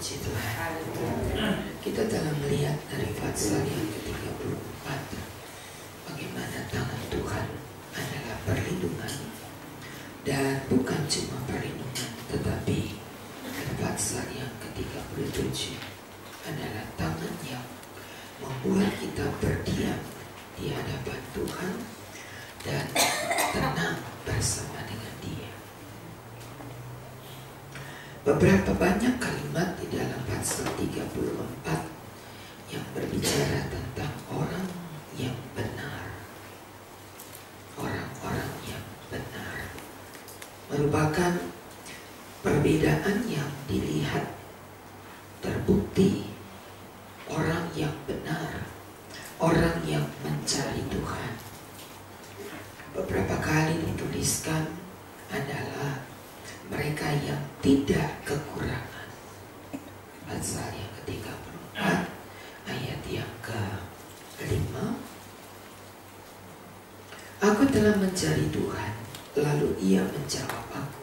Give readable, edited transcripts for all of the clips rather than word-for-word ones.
Puji Tuhan. Kita telah melihat dari pasal yang ke-34 bagaimana tangan Tuhan adalah perlindungan, dan bukan cuma perlindungan, tetapi pada pasal yang ke-37 adalah tangan yang membuat kita berdiam di hadapan Tuhan dan tenang bersama dengan Dia. Beberapa banyak kalimat di dalam pasal 34 yang berbicara tentang orang yang benar. Orang-orang yang benar merupakan perbedaan yang dilihat, terbukti. Orang yang benar, orang yang mencari Tuhan. Beberapa kali dituliskan adalah mereka yang tidak kekurangan. Pasal yang ke-34 ayat yang ke-5. Aku telah mencari Tuhan, lalu Ia menjawab aku,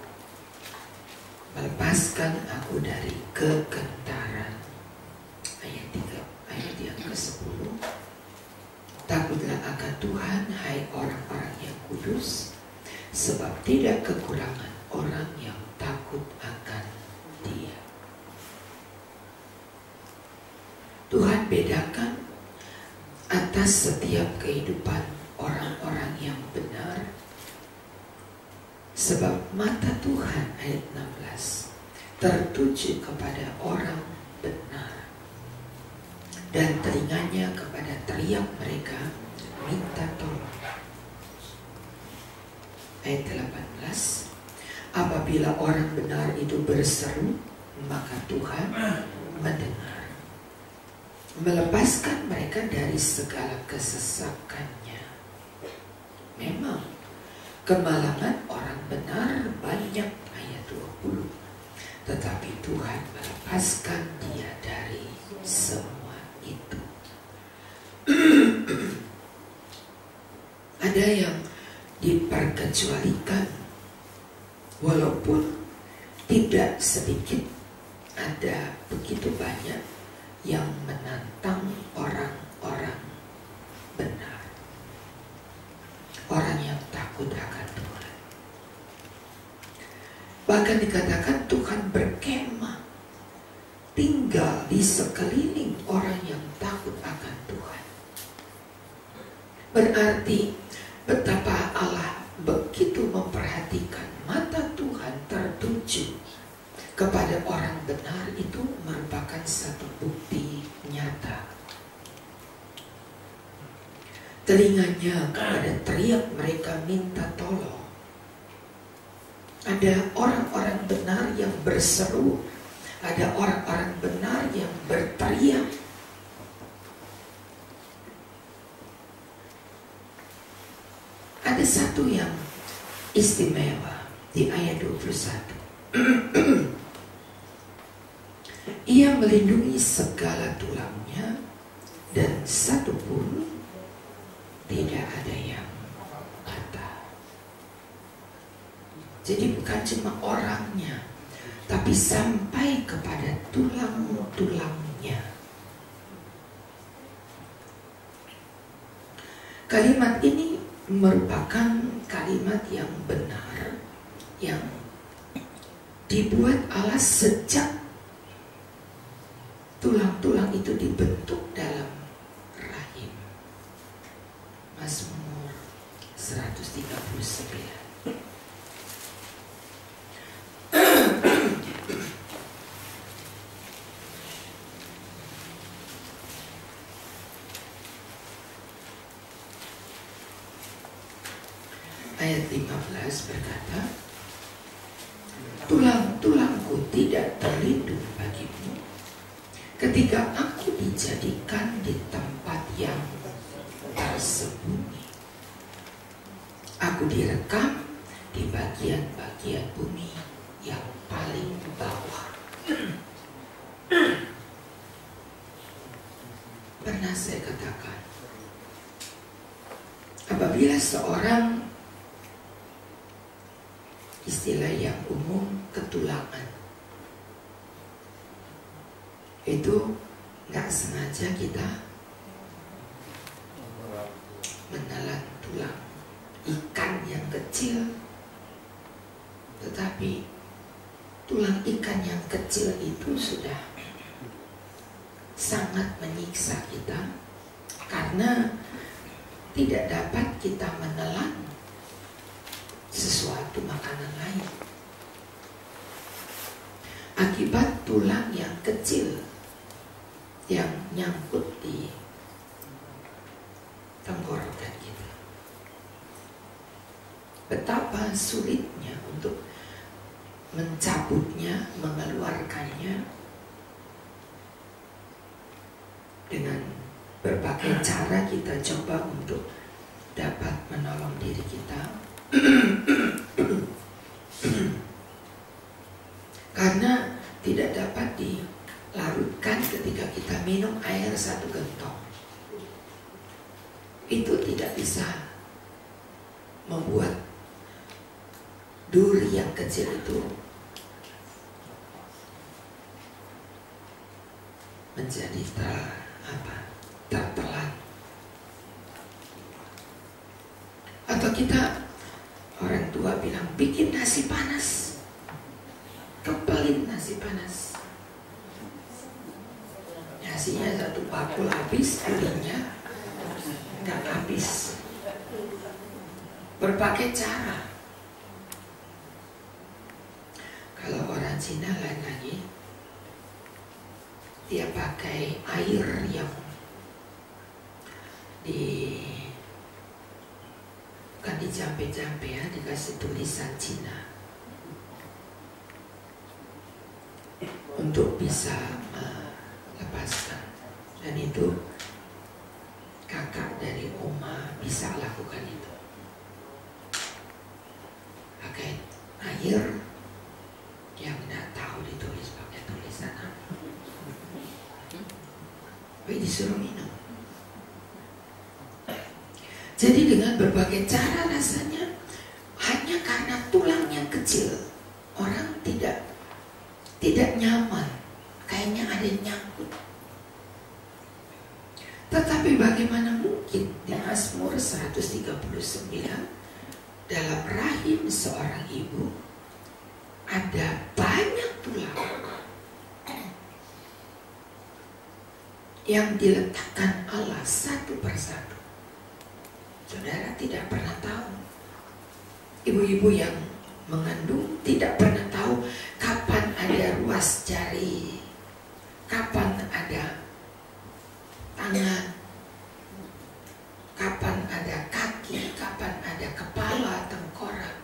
melepaskan aku dari kegentaran. Ayat 3, ayat yang ke-10. Takutlah akan Tuhan, hai orang-orang yang kudus, sebab tidak kekurangan orang yang takut akan Dia. Tuhan bedakan atas setiap kehidupan orang-orang yang benar, sebab mata Tuhan, ayat 16, tertuju kepada orang benar, dan telinganya kepada teriak mereka minta tolong. Ayat 18, apabila orang benar itu berseru, maka Tuhan mendengar, melepaskan mereka dari segala kesesakannya. Memang kemalangan orang benar banyak, ayat 20, tetapi Tuhan melepaskan dia dari semua itu. Ada yang diperkecualikan, walaupun tidak sedikit, ada begitu banyak yang menantang orang-orang benar, orang yang takut akan Tuhan. Bahkan dikatakan Tuhan berkemah, tinggal di sekeliling orang yang takut akan Tuhan. Berarti betapa Allah begitu memperhatikan, mata Tuhan tertuju kepada orang benar, itu merupakan satu bukti nyata. Telinganya kepada teriak mereka minta tolong. Ada orang-orang benar yang berseru, ada orang-orang benar yang berteriak. Ada satu yang istimewa di ayat 21. Ia melindungi segala tulangnya, dan satu pun tidak ada yang patah. Jadi bukan cuma orangnya, tapi sampai kepada tulang-tulangnya. Kalimat ini merupakan kalimat yang benar, yang dibuat Allah sejak tulang-tulang itu dibentuk dalam rahim. Mazmur 139. Ayat 15 berkata, tulang-tulangku tidak terlindung bagimu ketika aku dijadikan di tempat yang tersembunyi. Aku direkam di bagian-bagian bumi yang paling bawah. Pernah saya katakan, apabila seorang, istilah yang umum, ketulangan, itu nggak sengaja kita menelan tulang ikan yang kecil, tetapi tulang ikan yang kecil itu sudah sangat menyiksa kita karena tidak dapat kita menelan sesuatu makanan lain akibat tulang yang kecil yang nyangkut di tenggorokan kita. Betapa sulitnya untuk mencabutnya, mengeluarkannya dengan berbagai cara kita coba untuk dapat menolong diri kita. Karena tidak dapat dilarutkan ketika kita minum air 1 gentong. Itu tidak bisa membuat duri yang kecil itu menjadi tertelan. Atau kita, orang tua bilang, bikin nasi panas, kepelin nasi panas, nasinya 1 bakul habis, gulanya nggak habis. Berbagai cara. Kalau orang Cina lain lagi, dia pakai air yang bukan dijampe-jampe ya, dikasih tulisan Cina untuk bisa melepaskan. Dan itu kakak dari Oma bisa lakukan itu. Pakai air yang tidak tahu ditulis pakai tulisan apa, tapi disuruh minum. Jadi dengan berbagai cara rasanya, hanya karena tulangnya kecil, orang tidak nyaman, kayaknya ada yang nyangkut. Tetapi bagaimana mungkin di Mazmur 139, dalam rahim seorang ibu ada banyak tulang yang diletakkan Allah satu persatu. Saudara tidak pernah tahu. Ibu-ibu yang mengandung tidak pernah tahu kapan ada ruas jari, kapan ada tangan, kapan ada kaki, kapan ada kepala, tengkorak.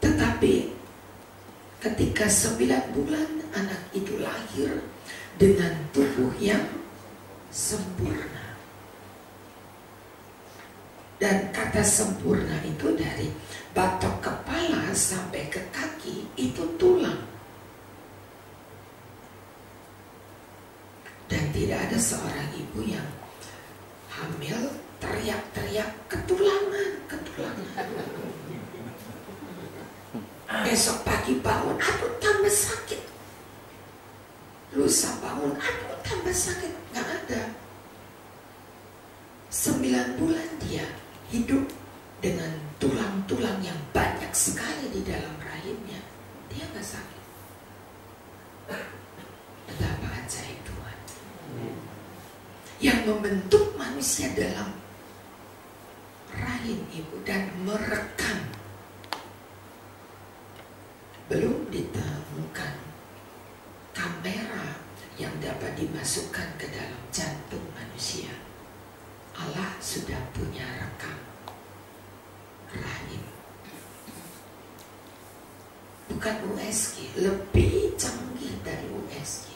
Tetapi ketika 9 bulan anak itu lahir dengan tubuh yang sempurna. Dan kata sempurna itu dari batok kepala sampai ke kaki itu tulang. Dan tidak ada seorang ibu yang hamil teriak-teriak ketulangan. Besok pagi bangun, aduh tambah sakit. Lusa bangun, aduh tambah sakit. Gak ada. 9 bulan dia hidup dengan tulang-tulang yang banyak sekali di dalam rahimnya. Dia gak sakit. Betapa ajaib Tuhan yang membentuk manusia dalam rahim ibu dan merekam. Belum ditemukan kamera yang dapat dimasukkan ke dalam jantung manusia. Allah sudah punya rekam rahim. Bukan USG, lebih canggih dari USG.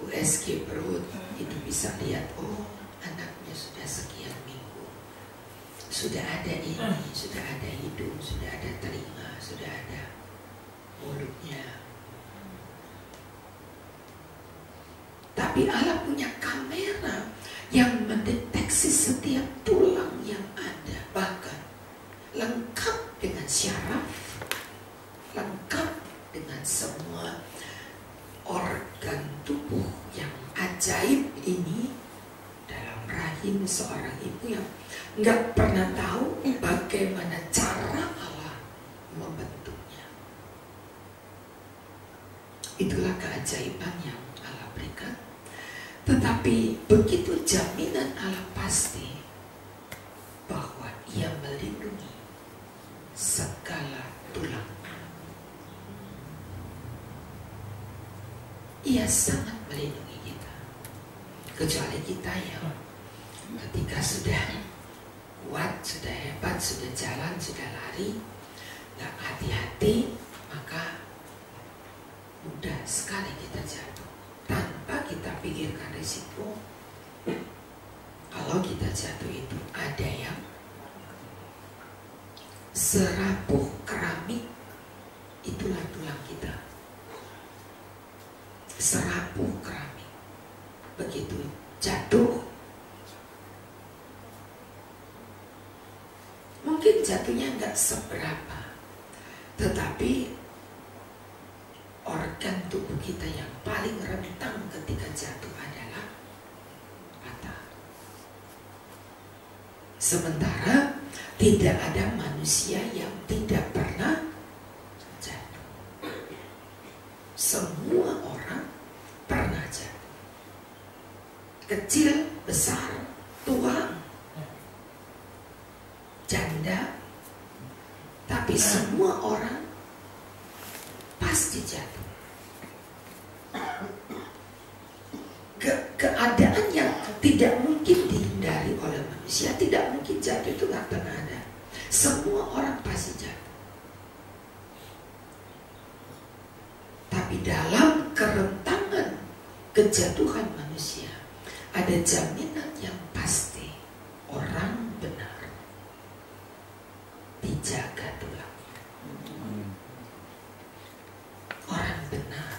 USG perut itu bisa lihat, oh anaknya sudah sekian minggu, sudah ada ini, sudah ada hidung, sudah ada telinga, sudah ada mulutnya. Tapi Allah punya kamera yang mendeteksi setiap tulang yang ada, bahkan lengkap dengan syaraf, lengkap semua organ tubuh yang ajaib ini dalam rahim seorang ibu yang nggak pernah tahu bagaimana cara Allah membentuknya. Itulah keajaiban yang Allah berikan. Tetapi begitu jaminan Allah pasti bahwa Ia melindungi segala tulangnya. Ia sangat melindungi kita. Kecuali kita yang ketika sudah kuat, sudah hebat, sudah jalan, sudah lari, nggak hati-hati, maka mudah sekali kita jatuh tanpa kita pikirkan risiko. Kalau kita jatuh itu ada yang serapuh keramik, itulah tulang kita. Serapuh keramik, begitu jatuh, mungkin jatuhnya nggak seberapa, tetapi organ tubuh kita yang paling rentan ketika jatuh adalah patah. Sementara tidak ada manusia yang tidak pernah jatuh. Semua orang pernah jatuh. Kecil, besar, tua, janda, tapi semua orang pasti jatuh. Keadaan yang tidak mungkin dihindari oleh manusia, tidak mungkin jatuh, itu nggak pernah ada. Semua orang pasti jatuh. Tapi dalam kerentangan kejatuhan manusia ada jaminan yang pasti. Orang benar dijaga tulangnya. Orang benar.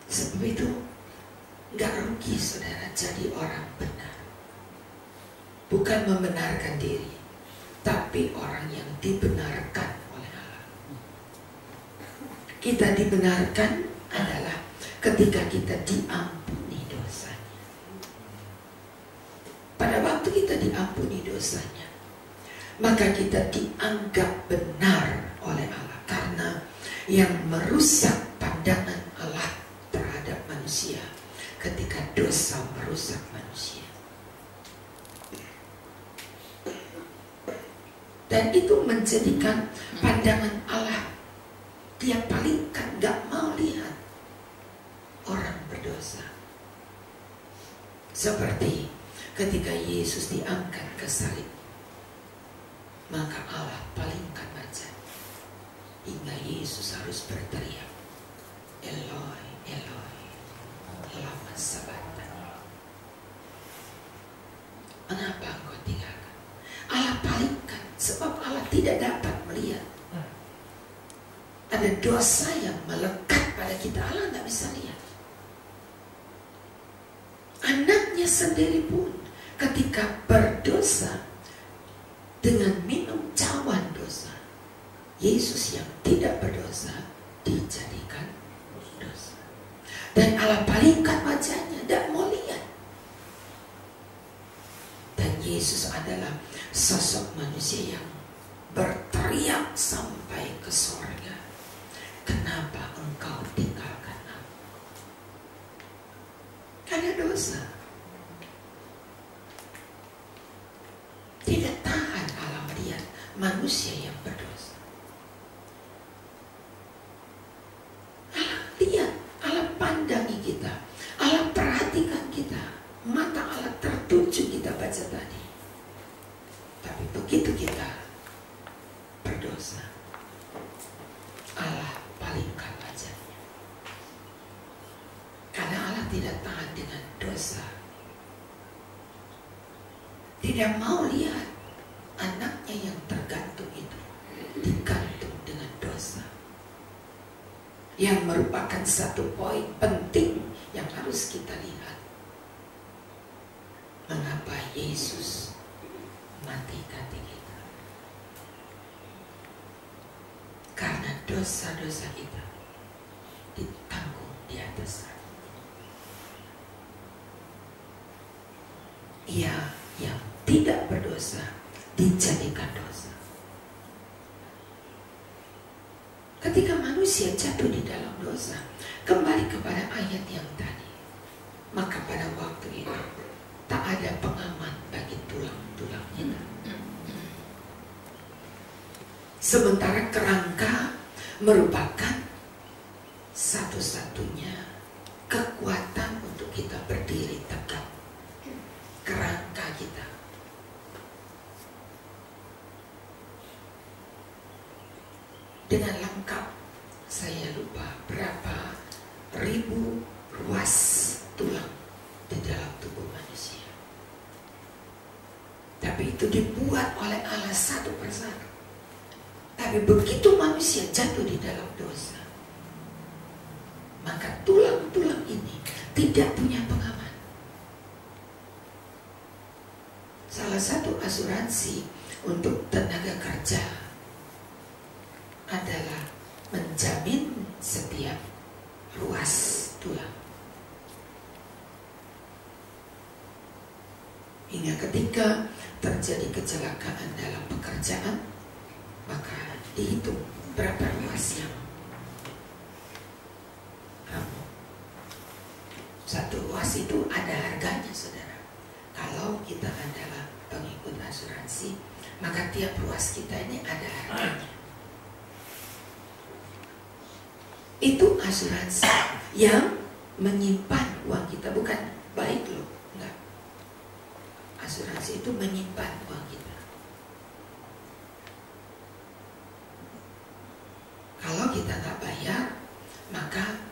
Sebab itu nggak rugi saudara jadi orang benar. Bukan membenarkan diri, tapi orang yang dibenarkan oleh Allah. Kita dibenarkan adalah ketika kita diampuni dosanya. Pada waktu kita diampuni dosanya, maka kita dianggap benar oleh Allah. Karena yang merusak pandangan Allah terhadap manusia ketika dosa merusak manusia. Dan itu menjadikan pandangan Allah, Dia palingkan, gak mau lihat orang berdosa. Seperti ketika Yesus diangkat ke salib, maka Allah palingkan wajah hingga Yesus harus berteriak, Eloi, Eloi, lama sabachthani. Mengapa engkau tinggalkan? Allah palingkan, sebab Allah tidak dapat melihat. Ada dosa yang melekat pada kita, Allah nggak bisa lihat. Anaknya sendiri pun ketika berdosa dengan minum cawan dosa, Yesus yang tidak berdosa dijadikan dosa. Dan Allah palingkan wajahnya, tidak mau lihat. Dan Yesus adalah sosok manusia yang berteriak sampai ke sorga, kenapa engkau tinggalkan aku? Karena dosa. Tidak tahan Allah melihat manusia yang berdosa. Allah lihat, Allah pandangi kita, Allah perhatikan kita. Mata Allah tertuju, kita baca tadi. Tapi begitu kita berdosa, Allah palingkan wajahnya. Karena Allah tidak tahan dengan dosa. Tidak mau lihat anaknya yang tergantung itu digantung dengan dosa. Yang merupakan satu poin penting yang harus kita lihat. Mengapa Yesus mati ganti kita? Karena dosa-dosa kita ditanggung di atas salib. Ia yang tidak berdosa dijadikan dosa. Ketika manusia jatuh di dalam dosa, kembali kepada ayat yang tadi, maka pada waktu itu tak ada pengaman bagi tulang-tulang kita. Sementara kerangka merupakan satu-satunya kekuatan untuk kita berdiri tegak. Kerangka kita. Dengan lengkap, saya lupa berapa ribu ruas tulang di dalam tubuh manusia. Tapi itu dibuat oleh Allah satu persatu. Tapi begitu manusia jatuh di dalam dosa, maka tulang-tulang ini tidak punya pengaman. Salah satu asuransi untuk tenaga kerja adalah menjamin setiap ruas tulang. Hingga ketika terjadi kecelakaan dalam pekerjaan, maka dihitung berapa ruas yang ramah. Satu ruas itu ada harganya, saudara. Kalau kita adalah pengikut asuransi, maka tiap ruas kita ini ada harganya. Itu asuransi yang menyimpan uang kita, bukan baik loh, enggak. Asuransi itu menyimpan uang kita. Kalau kita nggak bayar, maka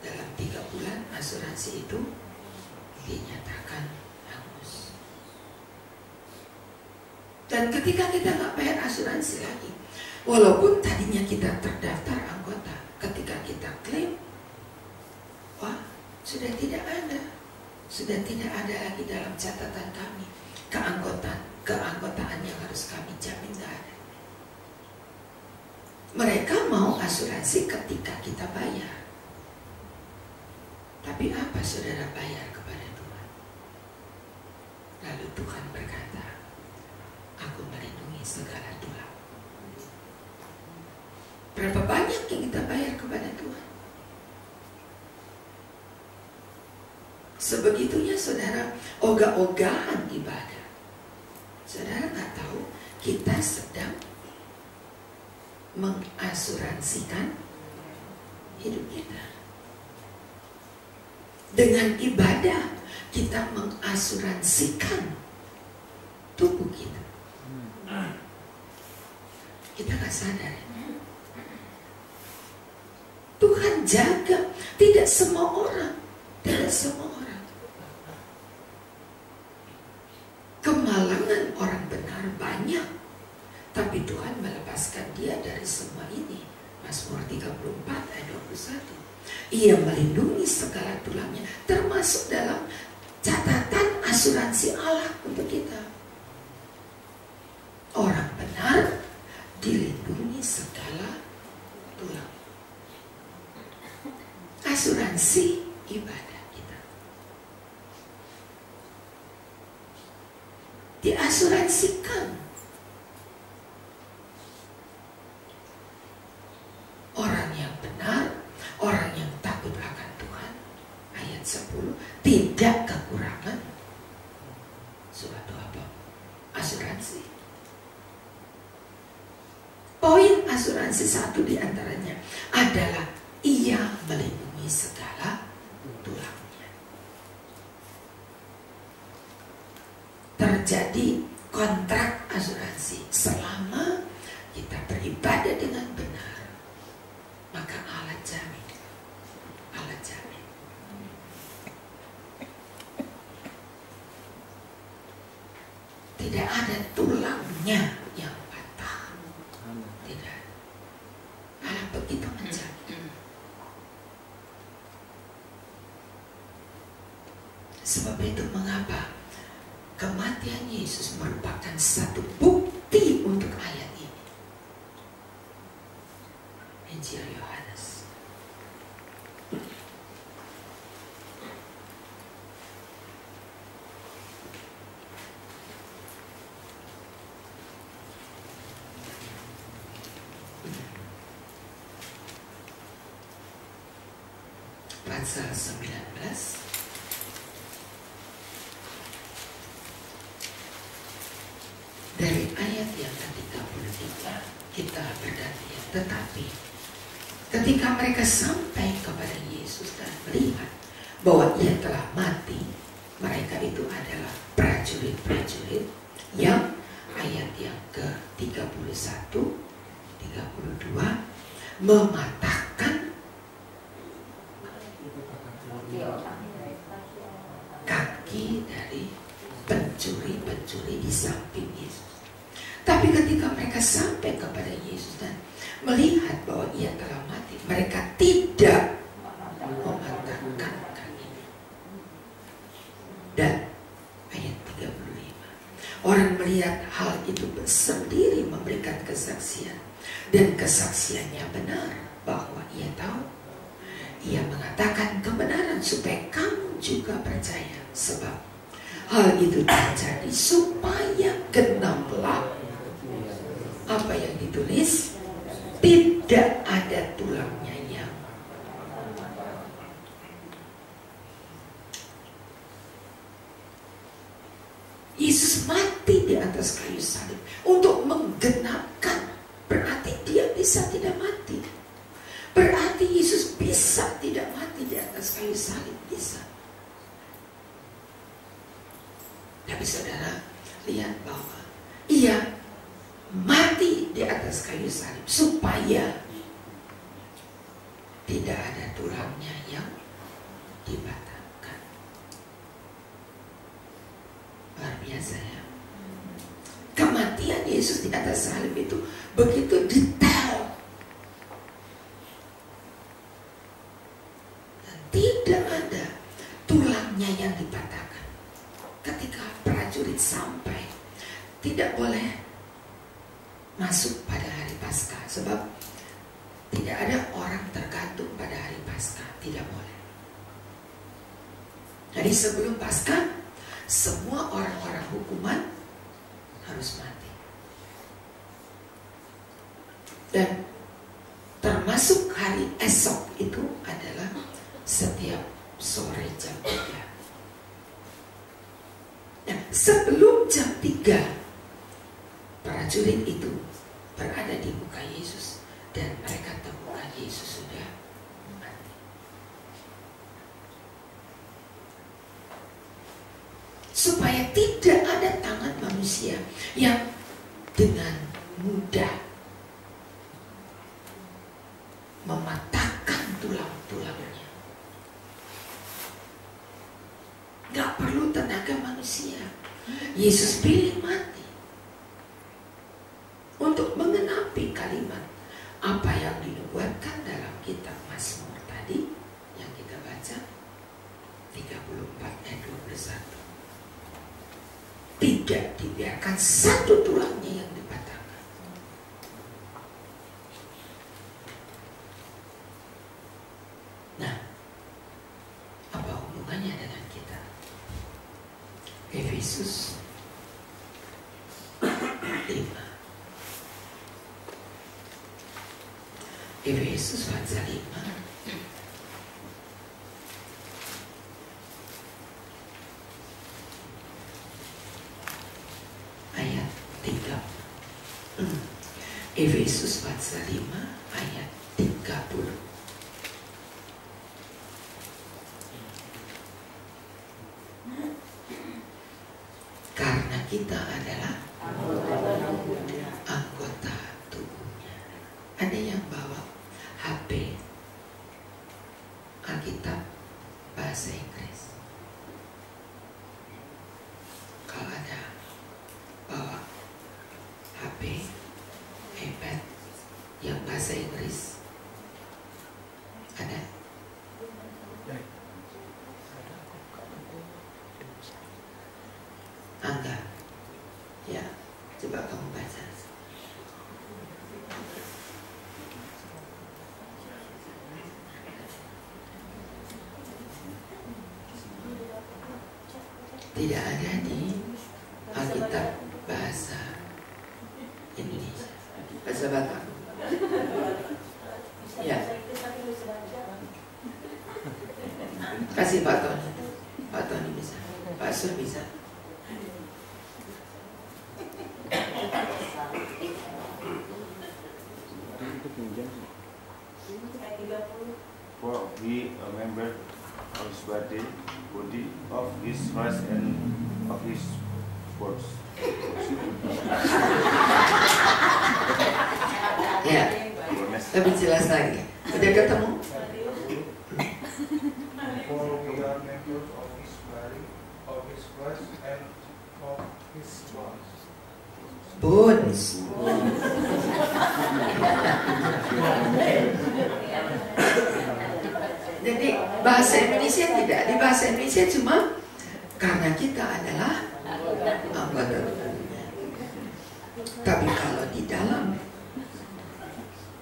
dalam 3 bulan asuransi itu dinyatakan hangus. Dan ketika kita nggak bayar asuransi lagi, walaupun tadinya kita terdaftar anggota, ketika kita klaim, wah, sudah tidak ada lagi dalam catatan kami keanggotaan yang harus kami jamin, nggak ada. Mereka mau asuransi ketika kita bayar. Tapi apa saudara bayar kepada Tuhan? Lalu Tuhan berkata, aku melindungi segala tulang. Berapa banyak yang kita bayar kepada Tuhan? Sebegitunya saudara, ogah-ogahan ibadah. Saudara nggak tahu kita sedang mengasuransikan hidup kita. Dengan ibadah kita mengasuransikan tubuh kita. Kita gak sadar. Tuhan jaga. Tidak semua orang. Kemalangan orang benar banyak, tapi Tuhan melepaskan dia dari semua ini. Mazmur 34 ayat 21. Ia melindungi segala tulangnya, termasuk dalam catatan asuransi Allah untuk kita. Orang benar dilindungi segala tulang. Asuransi ibadah kita diasuransikan. Orang yang benar, orang yang takut akan Tuhan, ayat 10, tidak kekurangan suatu apa? Asuransi. Poin asuransi satu diantaranya adalah ia melindungi segala tulangnya. Terjadi kontrak asuransi selama kita beribadah dengan benar, maka Allah jamin. Allah jamin. Tidak ada tulangnya yang patah. Tidak. Allah begitu menjamin. Sebab itu mengapa kematian Yesus merupakan satu bukti untuk ayat ini. pasal 19. Dari ayat yang ke-33 kita berganti. Tetapi ketika mereka sampai kepada Yesus dan melihat bahwa ia telah mati, mereka itu adalah prajurit-prajurit yang ayat yang ke-31, 32 mematahkan kaki dari pencuri-pencuri di samping Yesus. Tapi ketika mereka sampai kepada Yesus dan melihat bahwa ia telah mati, mereka tidak mematahkan kakinya. Dan ayat 35, orang melihat hal itu sendiri memberikan kesaksian, dan kesaksiannya benar bahwa ia tahu. Ia mengatakan kebenaran supaya kamu juga percaya, sebab hal itu terjadi supaya genaplah apa yang ditulis, tidak ada tulangnya yang Yesus mati di atas kayu salib untuk menggenapkan. Berarti dia bisa tidak mati. Berarti Yesus bisa tidak mati di atas kayu salib, bisa. Tapi saudara lihat bahwa ia mati di atas kayu salib supaya tidak ada tulangnya yang dipatahkan. Luar biasa ya. Kematian Yesus di atas salib itu begitu detail. Dan tidak ada tulangnya yang dipatahkan. Ketika prajurit sampai, tidak boleh masuk pada hari Paskah, sebab tidak ada orang tergantung pada hari Paskah, tidak boleh. Jadi sebelum Paskah, semua orang-orang hukuman harus mati. Dan termasuk hari esok itu adalah setiap sore jam 3. Dan sebelum jam 3, prajurit itu berada di muka Yesus dan mereka temukan Yesus sudah mati. Supaya tidak ada tangan manusia yang dengan mudah mematahkan tulang-tulangnya. Gak perlu tenaga manusia. Yesus pilih mati untuk menggenapi kalimat apa yang dinubuatkan dalam kitab Mazmur tadi yang kita baca 34 ayat 21. Tidak dibiarkan satu tulangnya yang dipatahkan. Nah, apa hubungannya dengan kita? Efesus 5. Efesus pasal 5 ayat 3. Efesus pasal 5 ayat 30. Karena kita adalah anggota tubuhnya. Ada yang bawa HP Alkitab bahasa Inggris. Kalau ada bawa HP, iPad yang bahasa Inggris, ada? Angga, ya, coba kamu baca. Tidak ada di Alkitab bahasa Indonesia, bahasa Batak. Ya. kasih Pak Tony. Pak Tony bisa. Pak Sur bisa. For he a member of his body of his flesh and of his bones. Ya, lebih jelas lagi. Udah ketemu? For we are members of his body, of his flesh, and of his bones. Bones. Jadi bahasa Indonesia tidak. Di bahasa Indonesia cuma karena kita adalah anggota tubuhnya. Tapi kalau di dalam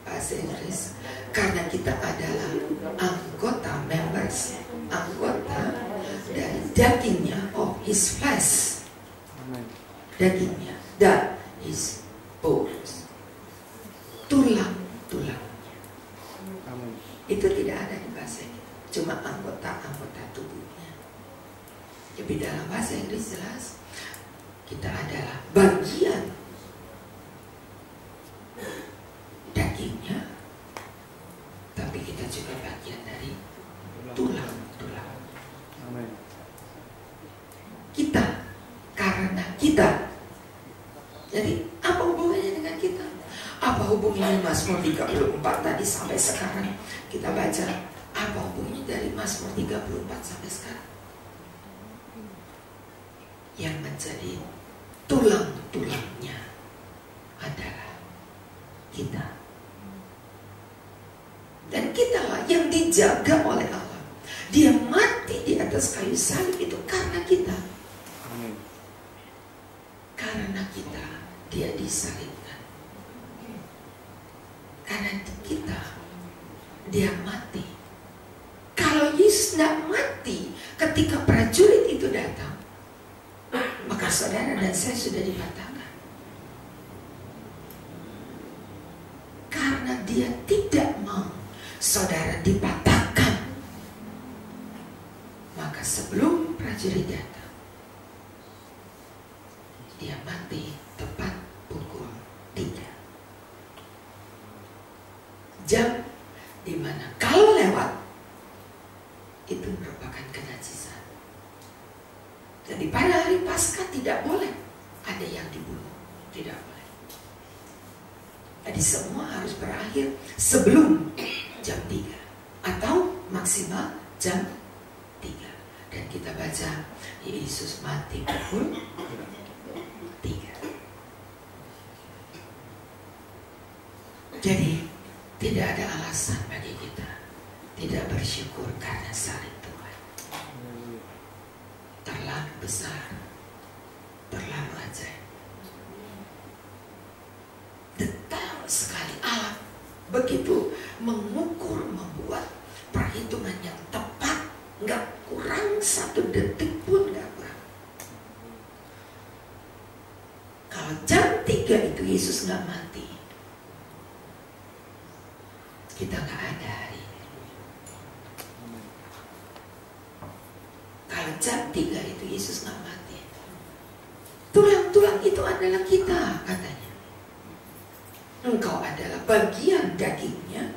bahasa Inggris, karena kita adalah anggota members, anggota dari dagingnya, of his flesh, dagingnya, dan his bones, tulang-tulangnya. Itu tidak ada di bahasa ini, cuma anggota-anggota tubuhnya. Tapi dalam bahasa Inggris jelas kita adalah bagian dagingnya, tapi kita juga bagian dari tulang-tulang. Kita, karena kita. Jadi apa hubungannya dengan kita? Apa hubungannya Mazmur 34 tadi sampai sekarang kita baca? Apa hubungannya dari Mazmur 34 sampai sekarang? Yang menjadi tulang-tulangnya adalah kita. Dan kitalah yang dijaga oleh Allah. Dia mati di atas kayu salib itu karena kita. Karena kita, dia disalibkan. Karena kita, dia mati. Kalau Yesus tidak mati ketika prajurit itu datang, maka saudara dan saya sudah dipatahkan. Karena dia tidak mau saudara dipatahkan, maka sebelum prajurit datang, dia mati tepat pukul 3. Jam dimana kalau lewat itu merupakan kenajisan. Jadi pada hari Paskah tidak boleh ada yang dibunuh, tidak boleh. Jadi semua harus berakhir sebelum jam 3 atau maksimal jam 3. Dan kita baca Yesus mati pukul 3. Jadi tidak ada alasan bagi kita tidak bersyukur karena salib Tuhan. Terlalu besar, terlalu ajaib. Detail sekali Allah begitu mengukur, membuat perhitungan yang tepat, nggak kurang 1 detik pun nggak kurang. Kalau jam 3 itu Yesus nggak mati, kita nggak ada hari ini. Kalau jam 3 itu Yesus nggak mati, tulang-tulang itu adalah kita, katanya. Engkau adalah bagian dagingnya,